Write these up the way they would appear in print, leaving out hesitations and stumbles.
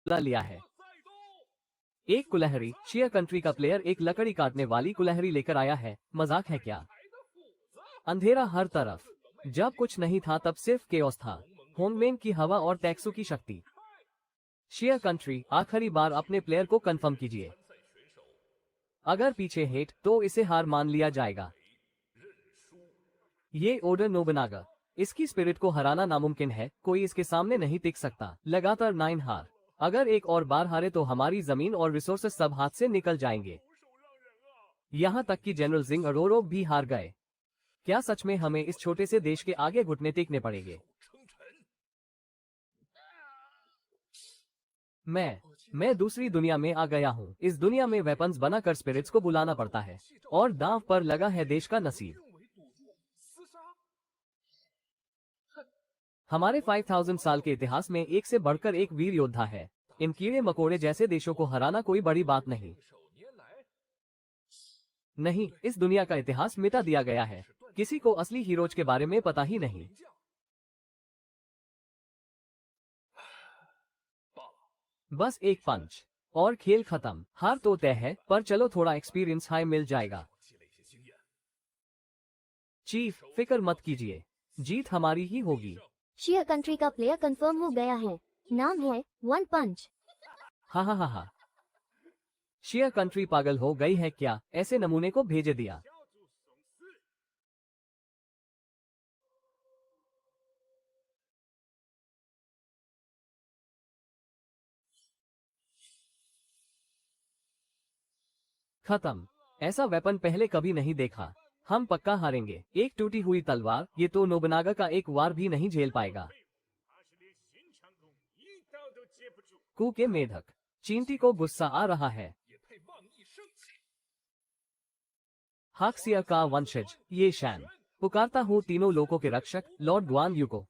लिया है। एक कुलहरी। शिया कंट्री का प्लेयर एक लकड़ी काटने वाली कुलहरी लेकर आया है। मजाक है क्या? अंधेरा हर तरफ। जब कुछ नहीं था तब सिर्फ केओस था। होंगमेन की हवा और टैक्सू की शक्ति। शिया कंट्री, आखिरी बार अपने प्लेयर को कंफर्म कीजिए। अगर पीछे हेट तो इसे हार मान लिया जाएगा। ये ओडा नोबुनागा। इसकी स्पिरिट को हराना नामुमकिन है, कोई इसके सामने नहीं टिक सकता। लगातार 9 हार। अगर एक और बार हारे तो हमारी जमीन और रिसोर्सेस सब हाथ से निकल जाएंगे। यहाँ तक कि जनरल जिंग अरोरो भी हार गए। क्या सच में हमें इस छोटे से देश के आगे घुटने टेकने पड़ेंगे? मैं दूसरी दुनिया में आ गया हूँ। इस दुनिया में वेपन्स बनाकर स्पिरिट्स को बुलाना पड़ता है और दांव पर लगा है देश का नसीब। हमारे 5000 साल के इतिहास में एक से बढ़कर एक वीर योद्धा है। इन कीड़े मकोड़े जैसे देशों को हराना कोई बड़ी बात नहीं। नहीं, इस दुनिया का इतिहास मिटा दिया गया है। किसी को असली हीरोज के बारे में पता ही नहीं। बस एक पंच और खेल खत्म। हार तो तय है, पर चलो थोड़ा एक्सपीरियंस हाई मिल जाएगा। चीफ, फिक्र मत कीजिए, जीत हमारी ही होगी। शिया कंट्री का प्लेयर कंफर्म हो गया है। नाम है वन पंच। हा। शिया कंट्री पागल हो गई है क्या? ऐसे नमूने को भेजे दिया। खत्म। ऐसा वेपन पहले कभी नहीं देखा। हम पक्का हारेंगे। एक टूटी हुई तलवार, ये तो नोबुनागा का एक वार भी नहीं झेल पाएगा। कू के मेढक। चींटी को गुस्सा आ रहा है। हाक्सिया का वंशज, ये शैन। पुकारता हूँ तीनों लोगों के रक्षक, लॉर्ड गुआन यू को।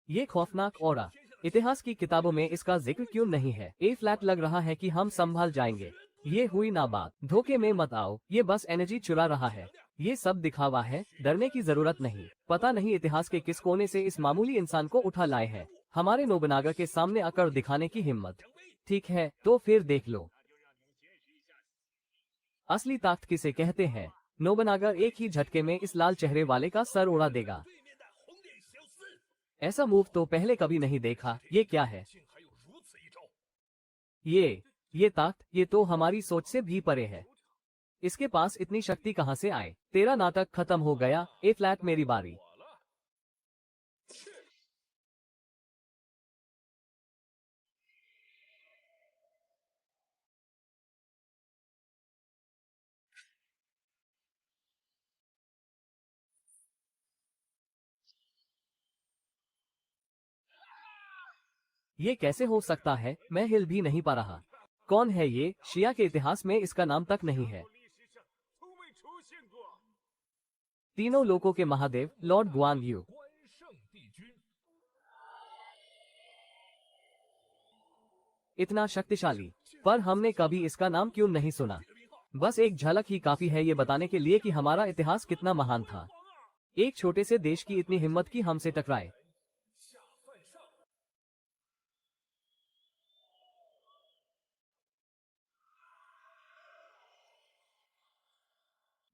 ये खौफनाक औरा। इतिहास की किताबों में इसका जिक्र क्यों नहीं है? ए फ्लैट लग रहा है कि हम संभाल जाएंगे। ये हुई ना बात। धोखे में मत आओ, ये बस एनर्जी चुरा रहा है। ये सब दिखावा है, डरने की जरूरत नहीं। पता नहीं इतिहास के किस कोने से इस मामूली इंसान को उठा लाए हैं। हमारे नोबुनागा के सामने अकड़ दिखाने की हिम्मत। ठीक है, तो फिर देख लो। असली ताकत किसे कहते हैं? नोबुनागा एक ही झटके में इस लाल चेहरे वाले का सर उड़ा देगा। ऐसा मूव तो पहले कभी नहीं देखा। ये क्या है? ये ताकत, ये तो हमारी सोच से भी परे है। इसके पास इतनी शक्ति कहां से आए? तेरा नाटक खत्म हो गया। ए फ्लैट, मेरी बारी। ये कैसे हो सकता है? मैं हिल भी नहीं पा रहा। कौन है ये? शिया के इतिहास में इसका नाम तक नहीं है। तीनों लोगों के महादेव, लॉर्ड गुआन यू। इतना शक्तिशाली, पर हमने कभी इसका नाम क्यों नहीं सुना? बस एक झलक ही काफी है ये बताने के लिए कि हमारा इतिहास कितना महान था। एक छोटे से देश की इतनी हिम्मत की हमसे टकराए।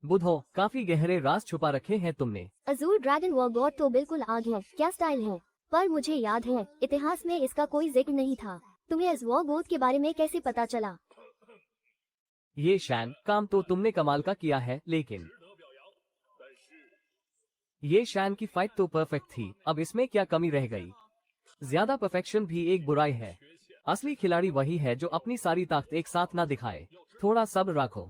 बुधो, काफी गहरे राज छुपा रखे हैं तुमने। अजूर ड्रैगन वॉर गॉड तो बिल्कुल आग है। क्या स्टाइल है। पर मुझे याद है, इतिहास में इसका कोई जिक्र नहीं था। तुम्हें इस वॉर गॉड के बारे में कैसे पता चला? ये शैन, काम तो तुमने कमाल का किया है, लेकिन ये शैन की फाइट तो परफेक्ट थी। अब इसमें क्या कमी रह गई? ज्यादा परफेक्शन भी एक बुराई है। असली खिलाड़ी वही है जो अपनी सारी ताकत एक साथ ना दिखाए। थोड़ा सब्र रखो।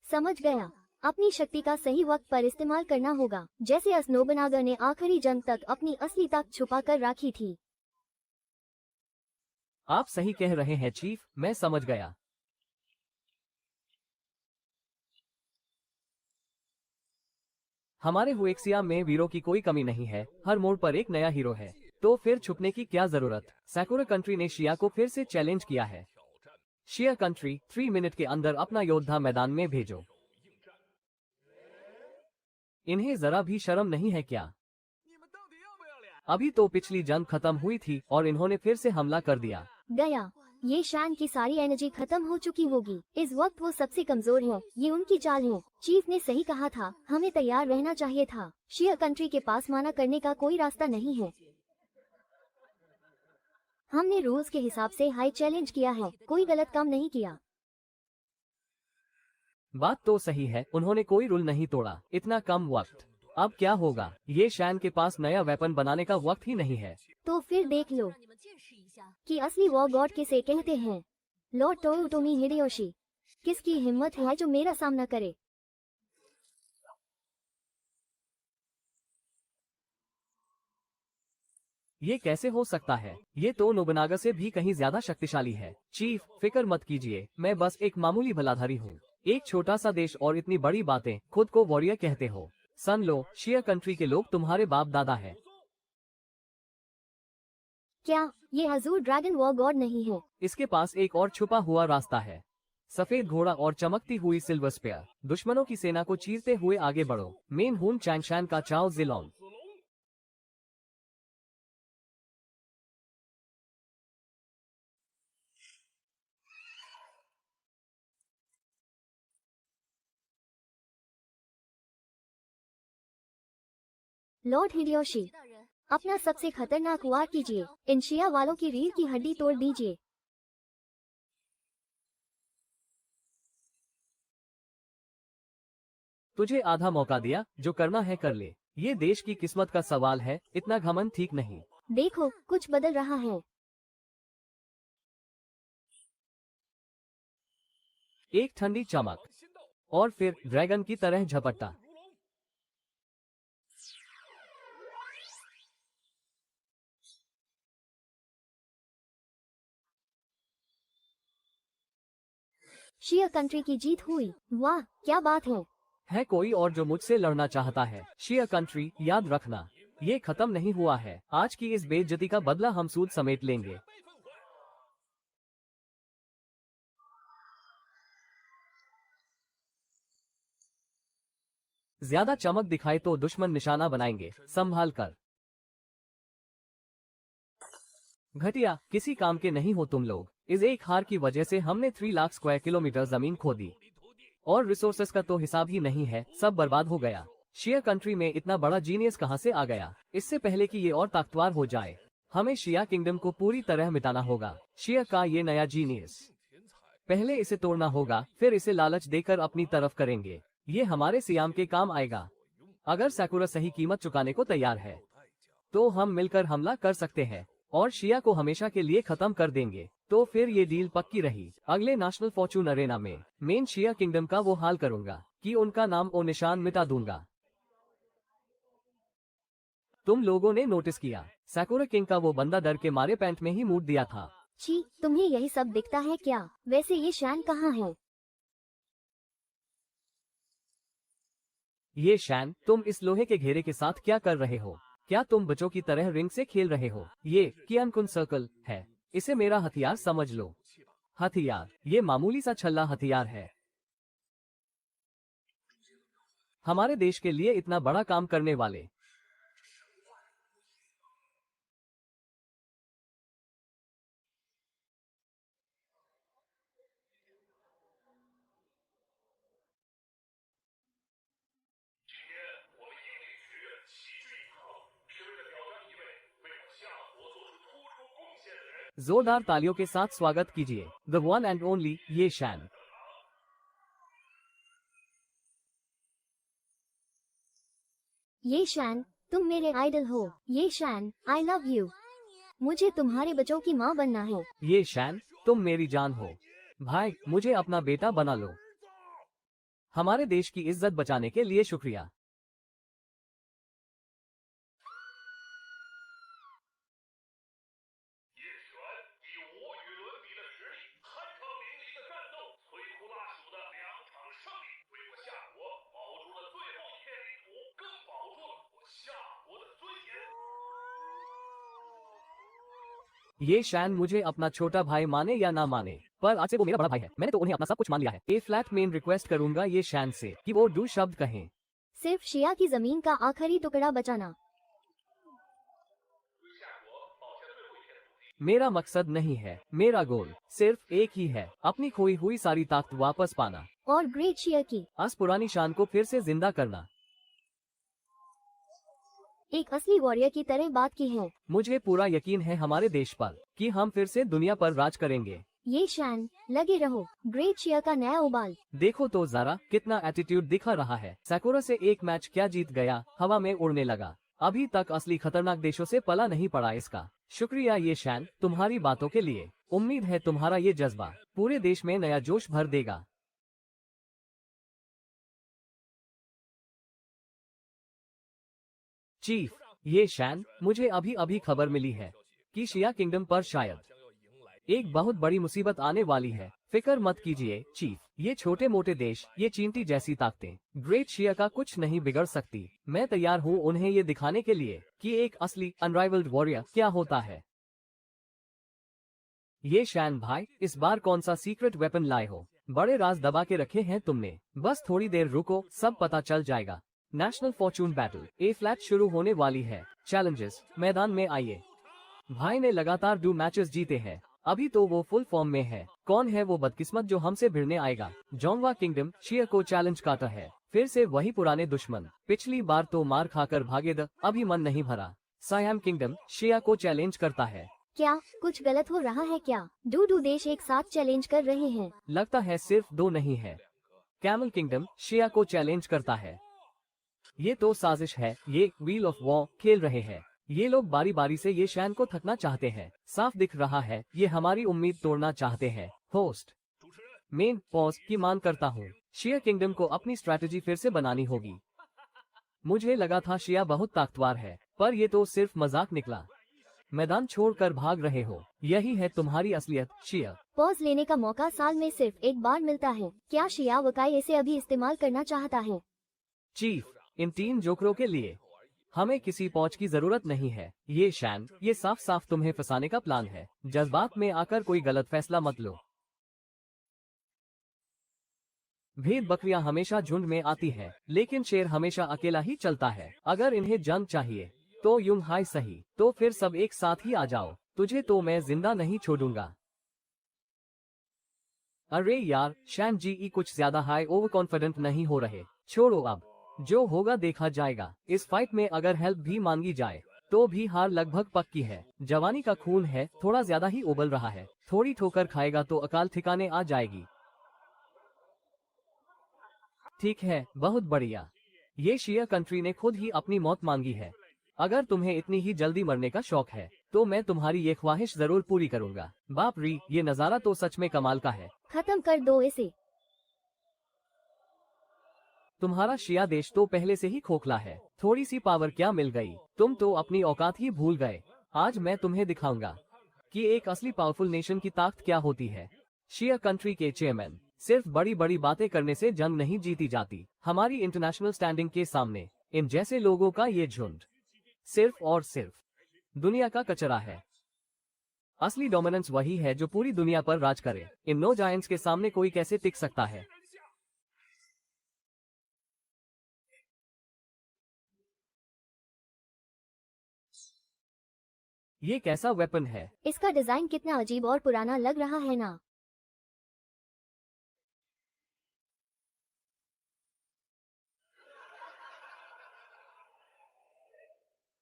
समझ गया। अपनी शक्ति का सही वक्त पर इस्तेमाल करना होगा, जैसे नोबुनागा ने आखिरी जंग तक अपनी असली ताकत छुपा कर रखी थी। आप सही कह रहे हैं चीफ, मैं समझ गया। हमारे हुएक्सिया में वीरों की कोई कमी नहीं है। हर मोड़ पर एक नया हीरो है, तो फिर छुपने की क्या जरूरत? सैकुरा कंट्री ने शिया को फिर से चैलेंज किया है। शिया कंट्री, 3 मिनट के अंदर अपना योद्धा मैदान में भेजो। इन्हें जरा भी शर्म नहीं है क्या? अभी तो पिछली जंग खत्म हुई थी और इन्होंने फिर से हमला कर दिया। गया, ये शान की सारी एनर्जी खत्म हो चुकी होगी। इस वक्त वो सबसे कमजोर है। ये उनकी चाल है। चीफ ने सही कहा था, हमें तैयार रहना चाहिए था। शिया कंट्री के पास माना करने का कोई रास्ता नहीं है। हमने रूल्स के हिसाब से हाई चैलेंज किया है, कोई गलत काम नहीं किया। बात तो सही है, उन्होंने कोई रूल नहीं तोड़ा। इतना कम वक्त, अब क्या होगा? ये शैन के पास नया वेपन बनाने का वक्त ही नहीं है। तो फिर देख लो कि असली वॉर गॉड किसे कहते हैं। लॉर्ड टोयोटोमी हिडेयोशी, किसकी हिम्मत है जो मेरा सामना करे? ये कैसे हो सकता है? ये तो नोबुनागा से भी कहीं ज्यादा शक्तिशाली है। चीफ, फिक्र मत कीजिए, मैं बस एक मामूली भलाधारी हूँ। एक छोटा सा देश और इतनी बड़ी बातें, खुद को वॉरियर कहते हो। सन लो, शिया कंट्री के लोग तुम्हारे बाप दादा है। क्या ये हजूर ड्रैगन वॉर गॉड नहीं है? इसके पास एक और छुपा हुआ रास्ता है, सफेद घोड़ा और चमकती हुई सिल्वर स्पेयर। दुश्मनों की सेना को चीरते हुए आगे बढ़ो। मेन हून चैंगशान का चाओ जिलोंग। लॉर्ड हिडेयोशी, अपना सबसे खतरनाक वार कीजिए। इन शिया वालों की रीढ़ की हड्डी तोड़ दीजिए। तुझे आधा मौका दिया, जो करना है कर ले। ये देश की किस्मत का सवाल है, इतना घमंड ठीक नहीं। देखो, कुछ बदल रहा है। एक ठंडी चमक और फिर ड्रैगन की तरह झपटता। शिया कंट्री की जीत हुई। वाह, क्या बात है कोई और जो मुझसे लड़ना चाहता है। शिया कंट्री, याद रखना, ये खत्म नहीं हुआ है। आज की इस बेइज्जती का बदला हम सूद समेट लेंगे। ज्यादा चमक दिखाए तो दुश्मन निशाना बनाएंगे, संभाल कर। घटिया, किसी काम के नहीं हो तुम लोग। इस एक हार की वजह से हमने 3 लाख स्क्वायर किलोमीटर जमीन खो दी और रिसोर्सेस का तो हिसाब ही नहीं है, सब बर्बाद हो गया। शिया कंट्री में इतना बड़ा जीनियस कहां से आ गया? इससे पहले कि ये और ताकतवर हो जाए, हमें शिया किंगडम को पूरी तरह मिटाना होगा। शिया का ये नया जीनियस, पहले इसे तोड़ना होगा, फिर इसे लालच देकर अपनी तरफ करेंगे। ये हमारे सियाम के काम आएगा। अगर सैकुरा सही कीमत चुकाने को तैयार है, तो हम मिलकर हमला कर सकते हैं और शिया को हमेशा के लिए खत्म कर देंगे। तो फिर ये डील पक्की रही। अगले नेशनल फॉर्चून अरेना में मेन शिया किंगडम का वो हाल करूंगा कि उनका नाम और निशान मिटा दूंगा। तुम लोगों ने नोटिस किया, सैकुरा किंग का वो बंदा डर के मारे पैंट में ही मूड दिया था। छी, तुम्हें यही सब दिखता है क्या? वैसे ये शैन कहाँ है? ये शैन, तुम इस लोहे के घेरे के साथ क्या कर रहे हो? क्या तुम बच्चों की तरह रिंग से खेल रहे हो? ये कियानकुन सर्कल है, इसे मेरा हथियार समझ लो। हथियार? ये मामूली सा छल्ला हथियार है। हमारे देश के लिए इतना बड़ा काम करने वाले। जोरदार तालियों के साथ स्वागत कीजिए द वन एंड ओनली ये शैन। ये शैन, तुम मेरे आइडल हो। ये शैन, आई लव यू। मुझे तुम्हारे बच्चों की माँ बनना है। ये शैन, तुम मेरी जान हो। भाई, मुझे अपना बेटा बना लो। हमारे देश की इज्जत बचाने के लिए शुक्रिया। ये शैन मुझे अपना छोटा भाई माने या ना माने, पर आज से वो मेरा बड़ा भाई है। मैंने तो उन्हें अपना सब कुछ मान लिया है। ए फ्लैट मेन रिक्वेस्ट करूंगा ये शैन से कि वो डू शब्द कहें। सिर्फ शिया की जमीन का आखिरी टुकड़ा बचाना। मेरा मकसद नहीं है, मेरा गोल सिर्फ एक ही है, अपनी खोई हुई सारी ताकत वापस पाना और ग्रेट शिया की आज पुरानी शान को फिर से जिंदा करना। एक असली वॉरियर की तरह बात की है। मुझे पूरा यकीन है हमारे देश पर कि हम फिर से दुनिया पर राज करेंगे। ये शान, लगे रहो। ग्रेट शिया का नया उबाल। देखो तो जरा कितना एटीट्यूड दिखा रहा है। सैकुरा से एक मैच क्या जीत गया, हवा में उड़ने लगा। अभी तक असली खतरनाक देशों से पला नहीं पड़ा इसका। शुक्रिया ये शैन तुम्हारी बातों के लिए। उम्मीद है तुम्हारा ये जज्बा पूरे देश में नया जोश भर देगा। चीफ, ये शैन, मुझे अभी अभी खबर मिली है कि शिया किंगडम पर शायद एक बहुत बड़ी मुसीबत आने वाली है। फिक्र मत कीजिए चीफ, ये छोटे मोटे देश, ये चींटी जैसी ताकतें ग्रेट शिया का कुछ नहीं बिगड़ सकती। मैं तैयार हूँ उन्हें ये दिखाने के लिए कि एक असली अनराइवल्ड वॉरियर क्या होता है। ये शैन भाई, इस बार कौन सा सीक्रेट वेपन लाए हो? बड़े राज दबा के रखे हैं तुमने। बस थोड़ी देर रुको, सब पता चल जाएगा। नेशनल फॉर्चून बैटल ए फ्लैट शुरू होने वाली है। चैलेंजेस, मैदान में आइए। भाई ने लगातार 2 मैचेस जीते हैं, अभी तो वो फुल फॉर्म में है। कौन है वो बदकिस्मत जो हमसे भिड़ने आएगा? जोंगवा किंगडम शिया को चैलेंज काटा है। फिर से वही पुराने दुश्मन। पिछली बार तो मार खाकर भागे द, अभी मन नहीं भरा। सायाम किंगडम शिया को चैलेंज करता है। क्या कुछ गलत हो रहा है क्या? दो देश एक साथ चैलेंज कर रहे हैं। लगता है सिर्फ 2 नहीं है। कैमल किंगडम शिया को चैलेंज करता है। ये तो साजिश है, ये व्हील ऑफ वॉर खेल रहे हैं। ये लोग बारी बारी से ये शैन को थकना चाहते हैं। साफ दिख रहा है ये हमारी उम्मीद तोड़ना चाहते हैं। होस्ट, मेन पॉज की मांग करता हूँ। शिया किंगडम को अपनी स्ट्रैटेजी फिर से बनानी होगी। मुझे लगा था शिया बहुत ताकतवर है, पर ये तो सिर्फ मजाक निकला। मैदान छोड़कर भाग रहे हो, यही है तुम्हारी असलियत शिया। पॉज लेने का मौका साल में सिर्फ एक बार मिलता है। क्या शिया वकाई इसे अभी इस्तेमाल करना चाहता है? चीफ, इन 3 जोकरों के लिए हमें किसी पहुंच की जरूरत नहीं है। ये शैन, ये साफ साफ तुम्हें फंसाने का प्लान है। जज्बात में आकर कोई गलत फैसला मत लो। भेड़ बकरियां हमेशा झुंड में आती है, लेकिन शेर हमेशा अकेला ही चलता है। अगर इन्हें जंग चाहिए तो यूं हाय सही, तो फिर सब एक साथ ही आ जाओ। तुझे तो मैं जिंदा नहीं छोड़ूंगा। अरे यार, शैन जी कुछ ज्यादा हाई ओवर कॉन्फिडेंट नहीं हो रहे। छोड़ो अब, जो होगा देखा जाएगा। इस फाइट में अगर हेल्प भी मांगी जाए तो भी हार लगभग पक्की है। जवानी का खून है, थोड़ा ज्यादा ही उबल रहा है। थोड़ी ठोकर खाएगा तो अकाल ठिकाने आ जाएगी। ठीक है, बहुत बढ़िया। ये शिया कंट्री ने खुद ही अपनी मौत मांगी है। अगर तुम्हें इतनी ही जल्दी मरने का शौक है तो मैं तुम्हारी ये ख्वाहिश जरूर पूरी करूंगा। बाप री, ये नजारा तो सच में कमाल का है। खत्म कर दो इसे। तुम्हारा शिया देश तो पहले से ही खोखला है। थोड़ी सी पावर क्या मिल गई? तुम तो अपनी औकात ही भूल गए। आज मैं तुम्हें दिखाऊंगा कि एक असली पावरफुल नेशन की ताकत क्या होती है। शिया कंट्री के चेयरमैन, सिर्फ बड़ी बड़ी बातें करने से जंग नहीं जीती जाती। हमारी इंटरनेशनल स्टैंडिंग के सामने इन जैसे लोगों का ये झुंड सिर्फ और सिर्फ दुनिया का कचरा है। असली डोमिनेंस वही है जो पूरी दुनिया पर राज करे। इन 9 जायंट्स के सामने कोई कैसे टिक सकता है? ये कैसा वेपन है? इसका डिजाइन कितना अजीब और पुराना लग रहा है ना।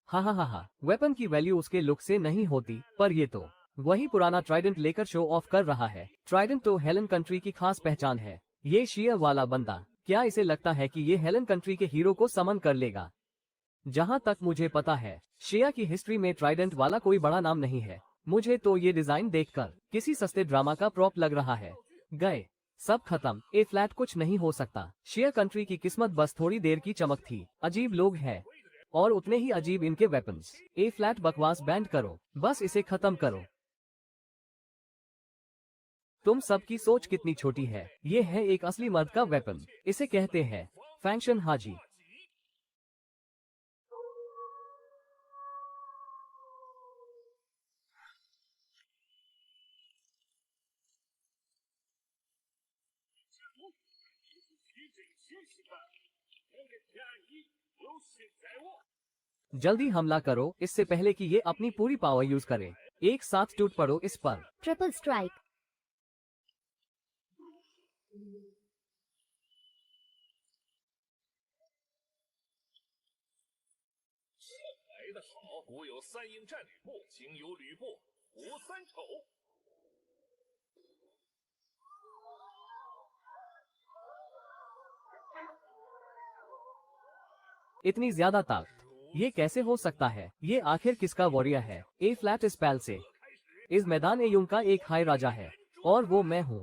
हा, वेपन की वैल्यू उसके लुक से नहीं होती, पर ये तो वही पुराना ट्राइडेंट लेकर शो ऑफ कर रहा है। ट्राइडेंट तो हेलन कंट्री की खास पहचान है। ये शिया वाला बंदा, क्या इसे लगता है कि ये हेलन कंट्री के हीरो को समन कर लेगा? जहां तक मुझे पता है, शिया की हिस्ट्री में ट्राइडेंट वाला कोई बड़ा नाम नहीं है। मुझे तो ये डिजाइन देखकर किसी सस्ते ड्रामा का प्रॉप लग रहा है। गए, सब खत्म। ए फ्लैट कुछ नहीं हो सकता। शिया कंट्री की किस्मत बस थोड़ी देर की चमक थी। अजीब लोग हैं और उतने ही अजीब इनके वेपन्स। ए फ्लैट बकवास बैंड करो, बस इसे खत्म करो। तुम सबकी सोच कितनी छोटी है। ये है एक असली मर्द का वेपन। इसे कहते हैं फैंक्शन हाजी। जल्दी हमला करो इससे पहले कि ये अपनी पूरी पावर यूज करे। एक साथ टूट पड़ो इस पर। Triple strike. 来得好，古有三英战吕布，今有吕布胡三丑。 इतनी ज्यादा ताकत, ये कैसे हो सकता है? ये आखिर किसका वॉरियर है? ए फ्लैट स्पेल से। इस मैदान एयुंग का एक हाई राजा है और वो मैं हूँ।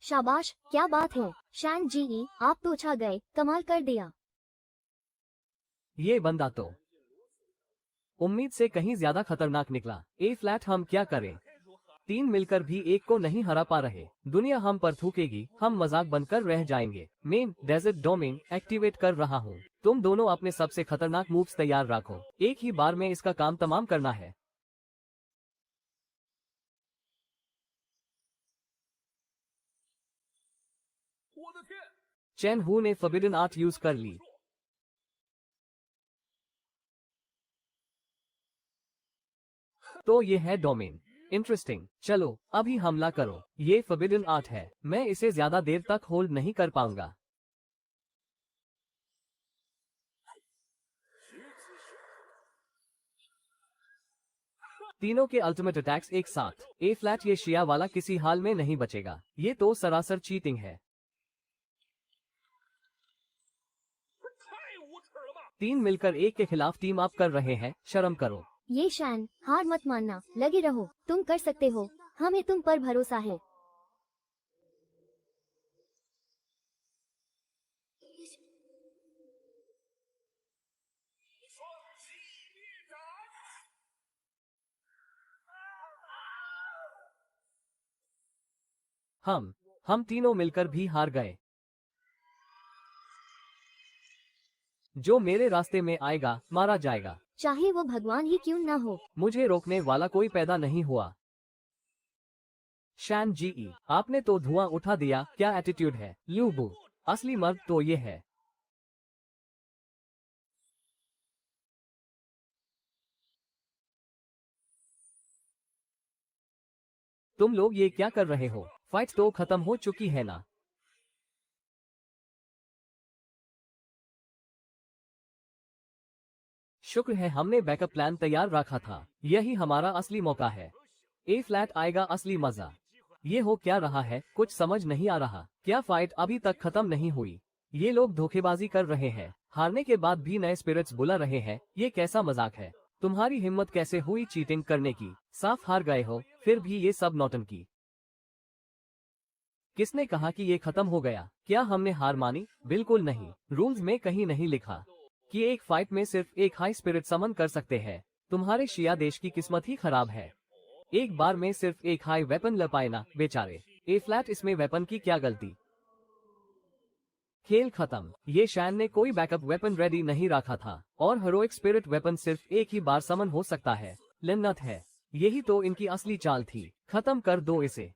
शाबाश, क्या बात है शान जी, आप तो छा गए, कमाल कर दिया। ये बंदा तो उम्मीद से कहीं ज्यादा खतरनाक निकला। ए फ्लैट, हम क्या करें? 3 मिलकर भी एक को नहीं हरा पा रहे। दुनिया हम पर थूकेगी, हम मजाक बनकर रह जाएंगे। मेन डेजर्ट डोमेन एक्टिवेट कर रहा हूँ। तुम दोनों अपने सबसे खतरनाक मूव्स तैयार रखो, एक ही बार में इसका काम तमाम करना है। चेन हू ने फॉरबिडन आर्ट यूज कर ली। तो ये है डोमेन। इंटरेस्टिंग। चलो अभी हमला करो। ये फॉरबिडन आर्ट है, मैं इसे ज्यादा देर तक होल्ड नहीं कर पाऊंगा। तीनों के अल्टीमेट अटैक्स एक साथ। ए फ्लैट, ये शिया वाला किसी हाल में नहीं बचेगा। ये तो सरासर चीटिंग है। 3 मिलकर एक के खिलाफ टीम अप कर रहे हैं, शर्म करो। ये शान, हार मत मानना, लगे रहो, तुम कर सकते हो, हमें तुम पर भरोसा है। हम तीनों मिलकर भी हार गए। जो मेरे रास्ते में आएगा मारा जाएगा, चाहे वो भगवान ही क्यों ना हो। मुझे रोकने वाला कोई पैदा नहीं हुआ। शान जी, आपने तो धुआं उठा दिया, क्या एटीट्यूड है। लियू बू, असली मर्द तो ये है। तुम लोग ये क्या कर रहे हो? फाइट तो खत्म हो चुकी है ना? शुक्र है हमने बैकअप प्लान तैयार रखा था। यही हमारा असली मौका है। ए फ्लैट आएगा असली मजा। ये हो क्या रहा है, कुछ समझ नहीं आ रहा। क्या फाइट अभी तक खत्म नहीं हुई? ये लोग धोखेबाजी कर रहे हैं, हारने के बाद भी नए स्पिरिट्स बुला रहे हैं। ये कैसा मजाक है? तुम्हारी हिम्मत कैसे हुई चीटिंग करने की? साफ हार गए हो, फिर भी ये सब नौटंकी। किसने कहा कि ये खत्म हो गया? क्या हमने हार मानी? बिल्कुल नहीं। रूल्स में कहीं नहीं लिखा कि एक फाइट में सिर्फ एक हाई स्पिरिट समन कर सकते हैं। तुम्हारे शिया देश की किस्मत ही खराब है। एक बार में सिर्फ एक हाई वेपन ल पाए ना, बेचारे। ए फ्लैट, इसमें वेपन की क्या गलती? खेल खत्म। ये शैन ने कोई बैकअप वेपन रेडी नहीं रखा था और हीरोइक स्पिरिट वेपन सिर्फ एक ही बार समन हो सकता है। लिन्नत है। यही तो इनकी असली चाल थी। खत्म कर दो इसे।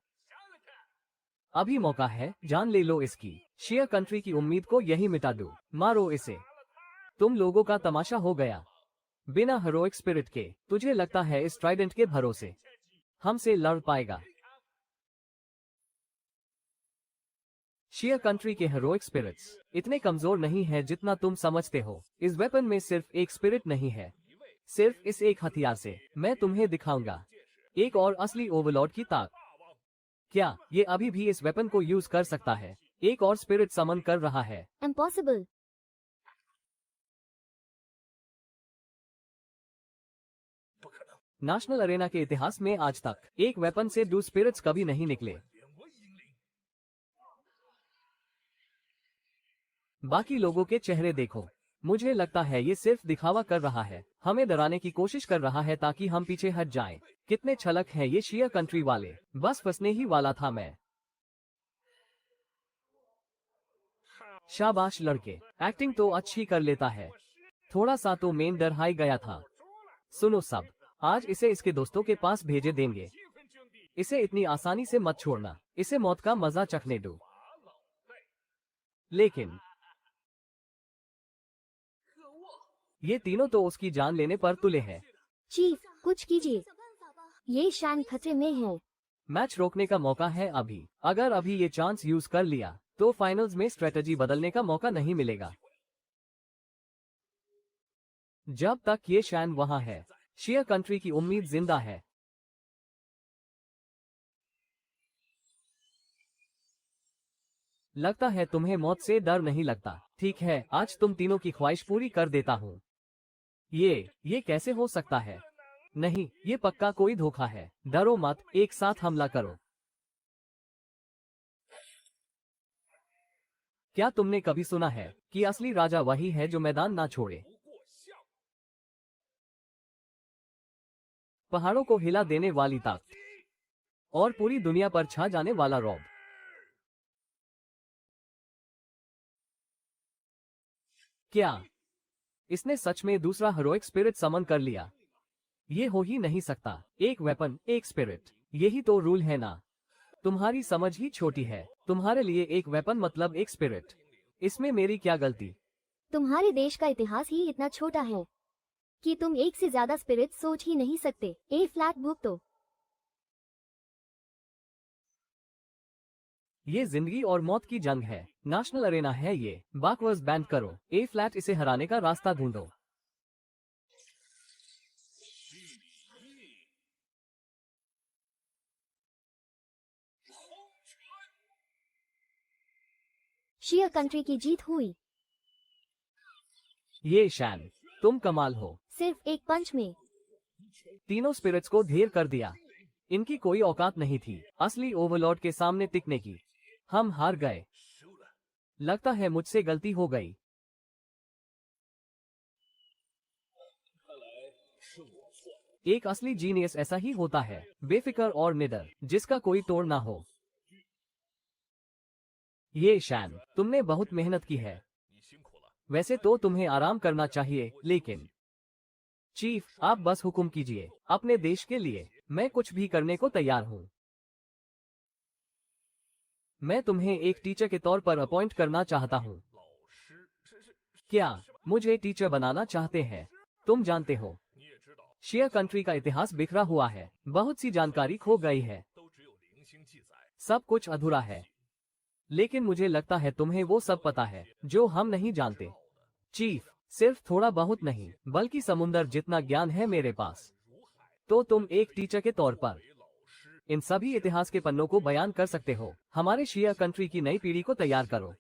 अभी मौका है, जान ले लो इसकी। शिया कंट्री की उम्मीद को यही मिटा दो। मारो इसे। तुम लोगों का तमाशा हो गया। बिना हीरोइक स्पिरिट के तुझे लगता है इस ट्राइडेंट के भरोसे हमसे लड़ पाएगा? शिया कंट्री के हीरोइक स्पिरिट्स इतने कमजोर नहीं है जितना तुम समझते हो। इस वेपन में सिर्फ एक स्पिरिट नहीं है। सिर्फ इस एक हथियार से मैं तुम्हें दिखाऊंगा एक और असली ओवरलॉर्ड की ताकत। क्या ये अभी भी इस वेपन को यूज कर सकता है? एक और स्पिरिट समन कर रहा है। इम्पॉसिबल। नेशनल अरेना के इतिहास में आज तक एक वेपन से 2 स्पिरिट्स कभी नहीं निकले। बाकी लोगों के चेहरे देखो। मुझे लगता है ये सिर्फ दिखावा कर रहा है, हमें डराने की कोशिश कर रहा है ताकि हम पीछे हट जाएं। कितने छलक हैं ये शिया कंट्री वाले। बस फंसने ही वाला था मैं। शाबाश लड़के, एक्टिंग तो अच्छी कर लेता है। थोड़ा सा तो मेन डर हाई गया था। सुनो सब, आज इसे इसके दोस्तों के पास भेजे देंगे। इसे इतनी आसानी से मत छोड़ना, इसे मौत का मजा चखने दो। लेकिन ये तीनों तो उसकी जान लेने पर तुले हैं। चीफ, कुछ कीजिए, ये शान खतरे में है। मैच रोकने का मौका है अभी। अगर अभी ये चांस यूज कर लिया तो फाइनल्स में स्ट्रेटजी बदलने का मौका नहीं मिलेगा। जब तक ये शैन वहां है, शिया कंट्री की उम्मीद जिंदा है। लगता है तुम्हें मौत से डर नहीं लगता। ठीक है, आज तुम तीनों की ख्वाहिश पूरी कर देता हूँ। ये कैसे हो सकता है? नहीं, ये पक्का कोई धोखा है। डरो मत, एक साथ हमला करो। क्या तुमने कभी सुना है कि असली राजा वही है जो मैदान ना छोड़े? पहाड़ों को हिला देने वाली ताकत और पूरी दुनिया पर छा जाने वाला रौब। क्या इसने सच में दूसरा हीरोइक स्पिरिट समन कर लिया? ये हो ही नहीं सकता। एक वेपन, एक स्पिरिट, यही तो रूल है ना? तुम्हारी समझ ही छोटी है। तुम्हारे लिए एक वेपन मतलब एक स्पिरिट। इसमें मेरी क्या गलती? तुम्हारे देश का इतिहास ही इतना छोटा है कि तुम एक से ज्यादा स्पिरिट सोच ही नहीं सकते। ए फ्लैट बुक तो ये जिंदगी और मौत की जंग है। नेशनल अरेना है ये। बकवास बैंड करो। ए फ्लैट, इसे हराने का रास्ता ढूंढो। शिया कंट्री की जीत हुई। ये शैन, तुम कमाल हो। सिर्फ एक पंच में तीनों स्पिरिट्स को ढेर कर दिया। इनकी कोई औकात नहीं थी असली ओवरलॉर्ड के सामने टिकने की। हम हार गए। लगता है मुझसे गलती हो गई। एक असली जीनियस ऐसा ही होता है, बेफिक्र और निडर, जिसका कोई तोड़ ना हो। ये शैन, तुमने बहुत मेहनत की है। वैसे तो तुम्हें आराम करना चाहिए, लेकिन चीफ, आप बस हुक्म कीजिए अपने देश के लिए। मैं कुछ भी करने को तैयार हूँ। मैं तुम्हें एक टीचर के तौर पर अपॉइंट करना चाहता हूँ। क्या मुझे टीचर बनाना चाहते हैं? तुम जानते हो, शिया कंट्री का इतिहास बिखरा हुआ है। बहुत सी जानकारी खो गई है। सब कुछ अधूरा है। लेकिन मुझे लगता है तुम्हें वो सब पता है जो हम नहीं जानते। चीफ, सिर्फ थोड़ा बहुत नहीं, बल्कि समुंदर जितना ज्ञान है मेरे पास। तो तुम एक टीचर के तौर पर इन सभी इतिहास के पन्नों को बयान कर सकते हो। हमारे शिया कंट्री की नई पीढ़ी को तैयार करो।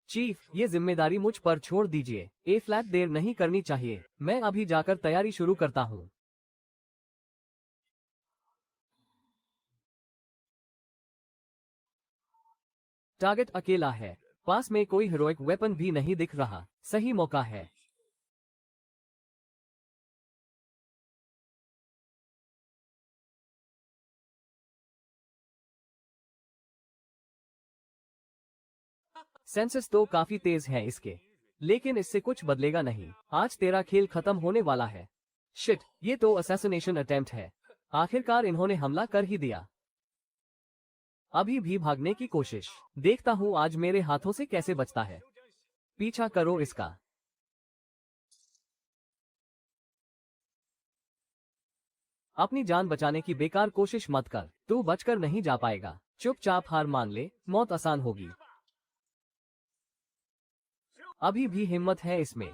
चीफ, ये जिम्मेदारी मुझ पर छोड़ दीजिए। ए फ्लैट, देर नहीं करनी चाहिए। मैं अभी जाकर तैयारी शुरू करता हूँ। टारगेट अकेला है। पास में कोई हीरोइक वेपन भी नहीं दिख रहा। सही मौका है। सेंसस तो काफी तेज है इसके, लेकिन इससे कुछ बदलेगा नहीं। आज तेरा खेल खत्म होने वाला है। शिट, ये तो असैसिनेशन अटेम्प्ट है। आखिरकार इन्होंने हमला कर ही दिया। अभी भी भागने की कोशिश। देखता हूँ आज मेरे हाथों से कैसे बचता है। पीछा करो इसका। अपनी जान बचाने की बेकार कोशिश मत कर। तू बचकर नहीं जा पाएगा। चुपचाप हार मान ले, मौत आसान होगी। अभी भी हिम्मत है इसमें।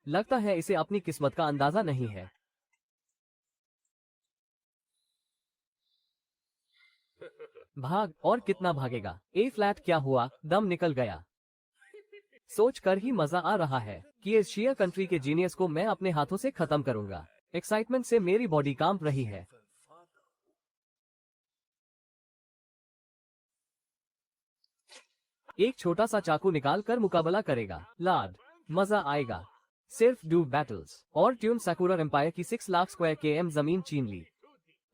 लगता है इसे अपनी किस्मत का अंदाजा नहीं है। भाग, और कितना भागेगा? ए फ्लैट, क्या हुआ? दम निकल गया। सोच कर ही मजा आ रहा है कि इस शिया कंट्री के जीनियस को मैं अपने हाथों से खत्म करूंगा। एक्साइटमेंट से मेरी बॉडी कांप रही है। एक छोटा सा चाकू निकाल कर मुकाबला करेगा। लाड, मजा आएगा। सिर्फ डू बैटल्स और ट्यून साकुरा एम्पायर की 6 लाख स्क्वायर km जमीन छीन ली।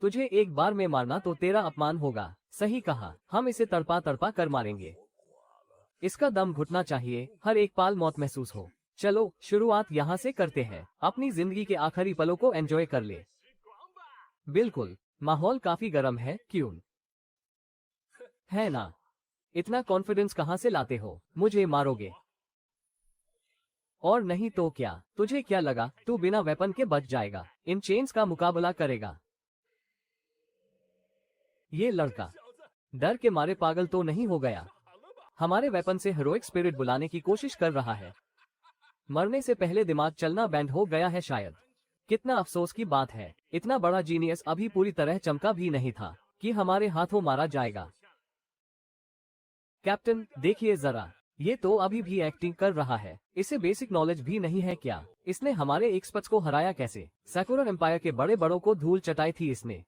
तुझे एक बार में मारना तो तेरा अपमान होगा। सही कहा, हम इसे तड़पा तड़पा कर मारेंगे। इसका दम घुटना चाहिए, हर एक पाल मौत महसूस हो। चलो शुरुआत यहाँ से करते हैं। अपनी जिंदगी के आखिरी पलों को एंजॉय कर ले। बिल्कुल, माहौल काफी गर्म है, क्यों? है ना? इतना कॉन्फिडेंस कहाँ से लाते हो? मुझे मारोगे? और नहीं तो क्या? तुझे क्या लगा तू बिना वेपन के बच जाएगा? इन चेन्स का मुकाबला करेगा? ये लड़का डर के मारे पागल तो नहीं हो गया? हमारे वेपन से हीरोइक स्पिरिट बुलाने की कोशिश कर रहा है। मरने से पहले दिमाग चलना बैंड हो गया है शायद। कितना अफसोस की बात है, इतना बड़ा जीनियस अभी पूरी तरह चमका भी नहीं था कि हमारे हाथों मारा जाएगा। कैप्टन, देखिए जरा, ये तो अभी भी एक्टिंग कर रहा है। इसे बेसिक नॉलेज भी नहीं है क्या? इसने हमारे एक्सपर्ट्स को हराया कैसे? सैकुरन एम्पायर के बड़े बड़ों को धूल चटाई थी इसने।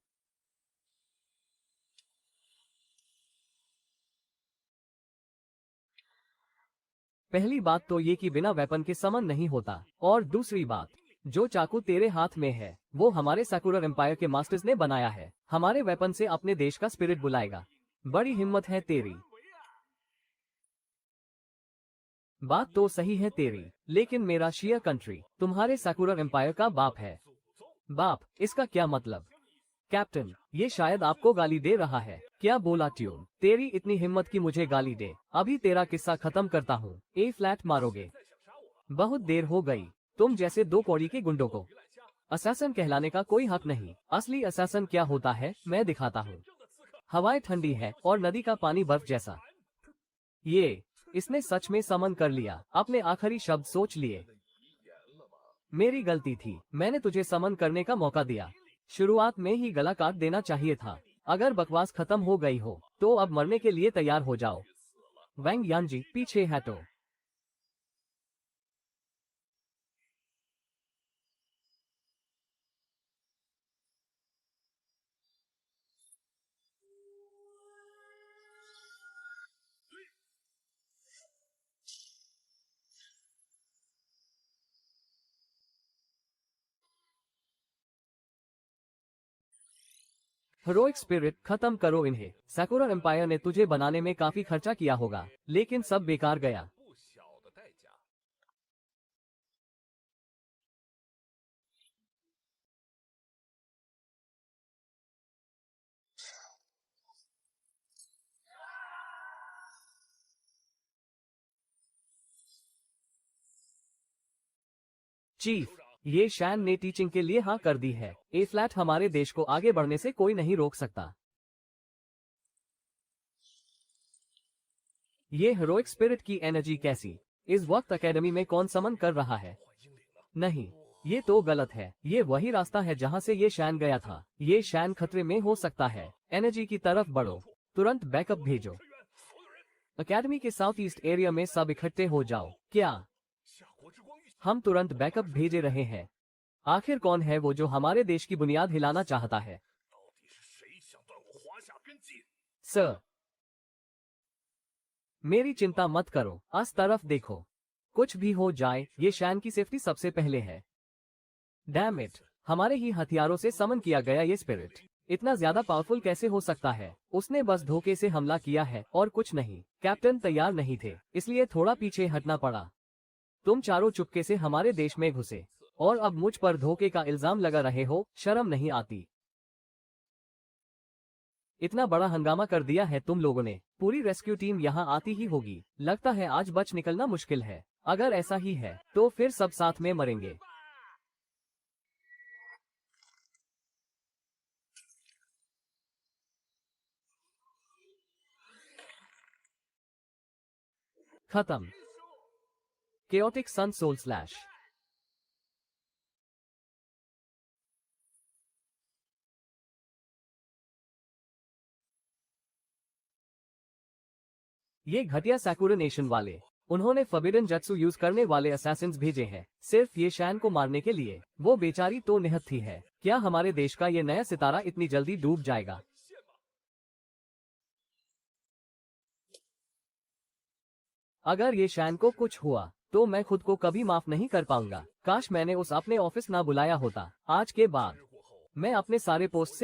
पहली बात तो ये कि बिना वेपन के समन नहीं होता, और दूसरी बात, जो चाकू तेरे हाथ में है वो हमारे सैकुरन एम्पायर के मास्टर्स ने बनाया है। हमारे वेपन से अपने देश का स्पिरिट बुलाएगा? बड़ी हिम्मत है तेरी। बात तो सही है तेरी, लेकिन मेरा शिया कंट्री तुम्हारे सैकुरन एम्पायर का बाप है। बाप, इसका क्या मतलब? कैप्टन, ये शायद आपको गाली दे रहा है। क्या बोला ट्यून? तेरी इतनी हिम्मत की मुझे गाली दे? अभी तेरा किस्सा खत्म करता हूँ। ए फ्लैट मारोगे? बहुत देर हो गई। तुम जैसे दो कौड़ी के गुंडों को असैसन कहलाने का कोई हक नहीं। असली असैसन क्या होता है मैं दिखाता हूँ। हवाएं ठंडी है और नदी का पानी बर्फ जैसा। इसने सच में समन कर लिया। अपने आखिरी शब्द सोच लिए। मेरी गलती थी, मैंने तुझे समन करने का मौका दिया। शुरुआत में ही गला काट देना चाहिए था। अगर बकवास खत्म हो गई हो तो अब मरने के लिए तैयार हो जाओ। वैंग यानजी, पीछे हटो। हीरोइक स्पिरिट खत्म करो इन्हें। सैकुरन एम्पायर ने तुझे बनाने में काफी खर्चा किया होगा, लेकिन सब बेकार गया। 不小的代价。 चीफ, ये शैन ने टीचिंग के लिए हाँ कर दी है। ए फ्लैट हमारे देश को आगे बढ़ने से कोई नहीं रोक सकता। ये हीरोइक स्पिरिट की एनर्जी कैसी? इस वक्त एकेडमी में कौन समन कर रहा है? नहीं, ये तो गलत है। ये वही रास्ता है जहाँ से ये शैन गया था। ये शैन खतरे में हो सकता है। एनर्जी की तरफ बढ़ो, तुरंत बैकअप भेजो। एकेडमी के साउथ ईस्ट एरिया में सब इकट्ठे हो जाओ। क्या? 夏国之光遇 हम तुरंत बैकअप भेजे रहे हैं। आखिर कौन है वो जो हमारे देश की बुनियाद हिलाना चाहता है? 到底是谁想断我华夏根基？ सर, मेरी चिंता मत करो, आस तरफ देखो। कुछ भी हो जाए, ये शैन की सेफ्टी सबसे पहले है। डैम इट, हमारे ही हथियारों से समन किया गया ये स्पिरिट इतना ज्यादा पावरफुल कैसे हो सकता है? उसने बस धोखे से हमला किया है और कुछ नहीं। कैप्टन तैयार नहीं थे, इसलिए थोड़ा पीछे हटना पड़ा। तुम चारों चुपके से हमारे देश में घुसे और अब मुझ पर धोखे का इल्जाम लगा रहे हो। शर्म नहीं आती? इतना बड़ा हंगामा कर दिया है तुम लोगों ने। पूरी रेस्क्यू टीम यहाँ आती ही होगी। लगता है आज बच निकलना मुश्किल है। अगर ऐसा ही है तो फिर सब साथ में मरेंगे। खत्म। केओटिक सन सोल स्लैश। ये घटिया सैकुरा नेशन वाले, उन्होंने फॉरबिडन जत्सु यूज करने वाले असैसिन्स भेजे हैं सिर्फ ये शैन को मारने के लिए। वो बेचारी तो निहत्थी है। क्या हमारे देश का ये नया सितारा इतनी जल्दी डूब जाएगा? अगर ये शैन को कुछ हुआ तो मैं खुद को कभी माफ नहीं कर पाऊंगा। काश मैंने उस अपने ऑफिस ना बुलाया होता। आज के बाद मैं अपने सारे पोस्ट से